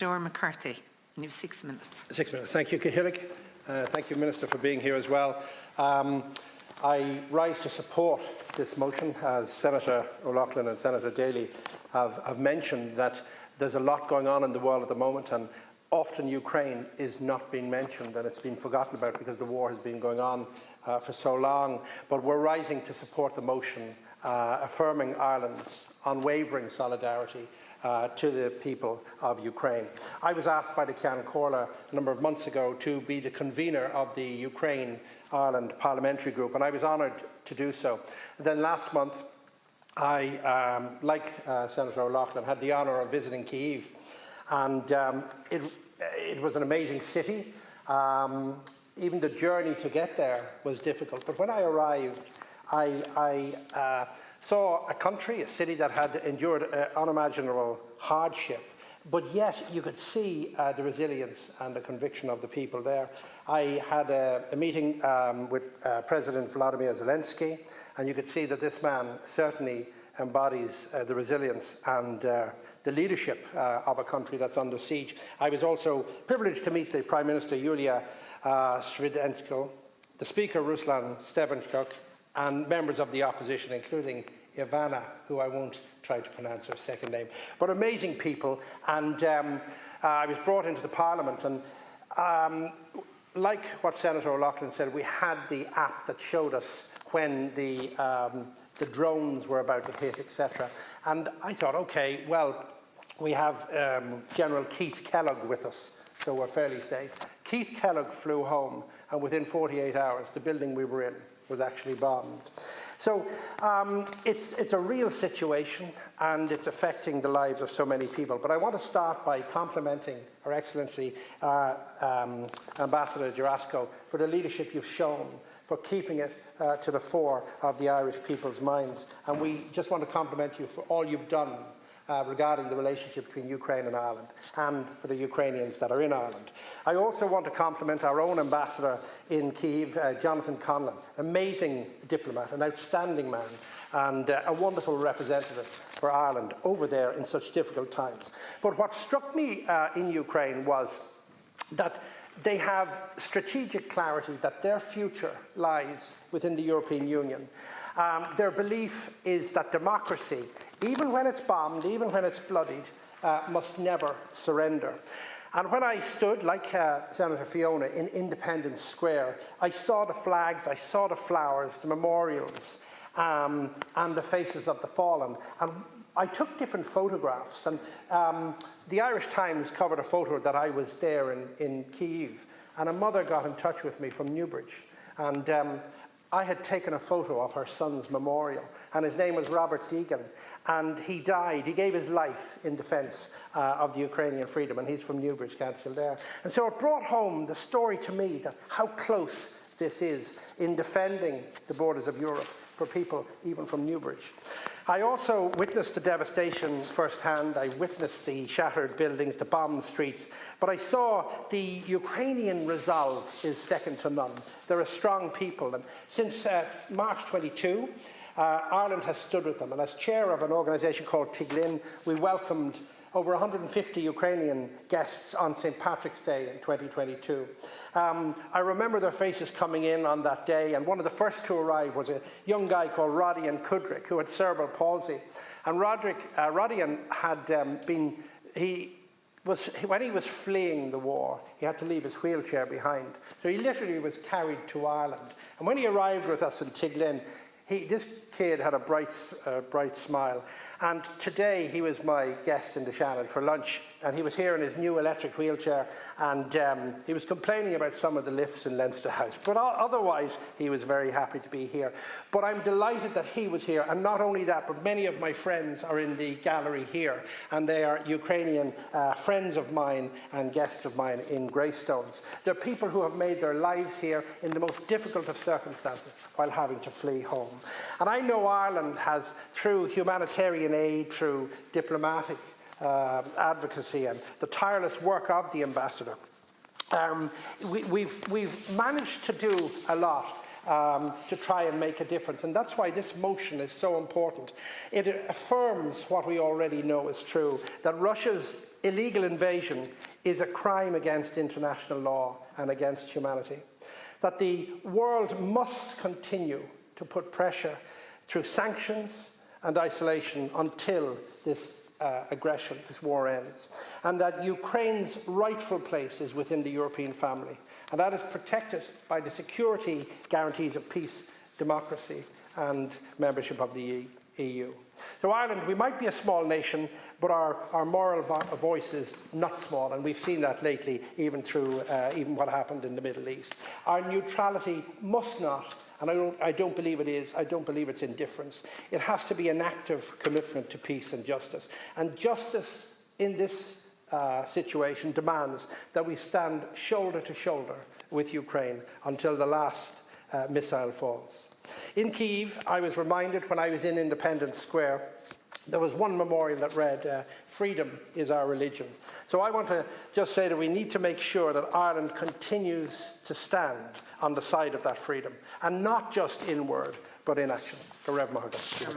McCarthy, and you have 6 minutes. 6 minutes. Thank you, Cahill. Thank you, Minister, for being here as well. I rise to support this motion, as Senator O'Loughlin and Senator Daly have mentioned that there's a lot going on in the world at the moment, and often Ukraine is not being mentioned and it's been forgotten about because the war has been going on for so long. But we're rising to support the motion affirming Ireland's unwavering solidarity to the people of Ukraine. I was asked by the Ceann Comhairle a number of months ago to be the convener of the Ukraine-Ireland Parliamentary Group, and I was honoured to do so. And then last month, I, like Senator O'Loughlin, had the honour of visiting Kyiv, and it was an amazing city. Even the journey to get there was difficult, but when I arrived, I saw a country, a city that had endured unimaginable hardship, but yet you could see the resilience and the conviction of the people there. I had a meeting with President Volodymyr Zelensky, and you could see that this man certainly embodies the resilience and the leadership of a country that's under siege. I was also privileged to meet the Prime Minister Yulia Svyridenko, the Speaker Ruslan Stefanchuk, and members of the opposition, including Éireann, who I won't try to pronounce her second name, but amazing people. And I was brought into the Parliament, and like what Senator O'Loughlin said, we had the app that showed us when the drones were about to hit, etc. And I thought, okay, well, we have General Keith Kellogg with us, so we're fairly safe. Keith Kellogg flew home, and within 48 hours, the building we were in was actually bombed. So it's a real situation, and it's affecting the lives of so many people. But I want to start by complimenting Her Excellency Ambassador Jarasco for the leadership you've shown, for keeping it to the fore of the Irish people's minds. And we just want to compliment you for all you've done regarding the relationship between Ukraine and Ireland, and for the Ukrainians that are in Ireland. I also want to compliment our own ambassador in Kyiv, Jonathan Conlon, amazing diplomat, an outstanding man, and a wonderful representative for Ireland over there in such difficult times. But what struck me in Ukraine was that they have strategic clarity that their future lies within the European Union. Their belief is that democracy, even when it's bombed, even when it's bloodied, must never surrender. And when I stood, like Senator Fiona, in Independence Square, I saw the flags, I saw the flowers, the memorials, and the faces of the fallen. And I took different photographs, and the Irish Times covered a photo that I was there in Kyiv, and a mother got in touch with me from Newbridge, and I had taken a photo of her son's memorial, and his name was Robert Deegan, and he died. He gave his life in defence of the Ukrainian freedom, and he's from Newbridge, Kildare. And so it brought home the story to me that how close this is in defending the borders of Europe for people even from Newbridge. I also witnessed the devastation firsthand. I witnessed the shattered buildings, the bombed streets, but I saw the Ukrainian resolve is second to none. They're a strong people, and since March 22, Ireland has stood with them, and as chair of an organisation called Tiglin, we welcomed over 150 Ukrainian guests on St. Patrick's Day in 2022. I remember their faces coming in on that day, and one of the first to arrive was a young guy called Rodion Kudryk, who had cerebral palsy. And Rodion had when he was fleeing the war, he had to leave his wheelchair behind. So he literally was carried to Ireland. And when he arrived with us in Tiglin, this kid had a bright smile. And today he was my guest in the Seanad for lunch, and he was here in his new electric wheelchair, and he was complaining about some of the lifts in Leinster House, but otherwise he was very happy to be here. But I'm delighted that he was here, and not only that, but many of my friends are in the gallery here, and they are Ukrainian friends of mine and guests of mine in Greystones. They're people who have made their lives here in the most difficult of circumstances while having to flee home. And I know Ireland has, through humanitarian aid, through diplomatic advocacy and the tireless work of the ambassador, we've managed to do a lot to try and make a difference, and that's why this motion is so important. It affirms what we already know is true, that Russia's illegal invasion is a crime against international law and against humanity. That the world must continue to put pressure through sanctions and isolation until this aggression, this war ends, and that Ukraine's rightful place is within the European family, and that is protected by the security guarantees of peace, democracy and membership of the EU. So Ireland, we might be a small nation, but our moral voice is not small, and we've seen that lately, even through even what happened in the Middle East. Our neutrality must not, and I don't believe it is, I don't believe it's indifference. It has to be an active commitment to peace and justice. And justice in this situation demands that we stand shoulder to shoulder with Ukraine until the last missile falls. In Kyiv, I was reminded when I was in Independence Square, there was one memorial that read, "Freedom is our religion." So I want to just say that we need to make sure that Ireland continues to stand on the side of that freedom, and not just in word, but in action. Go Rev Mahagan.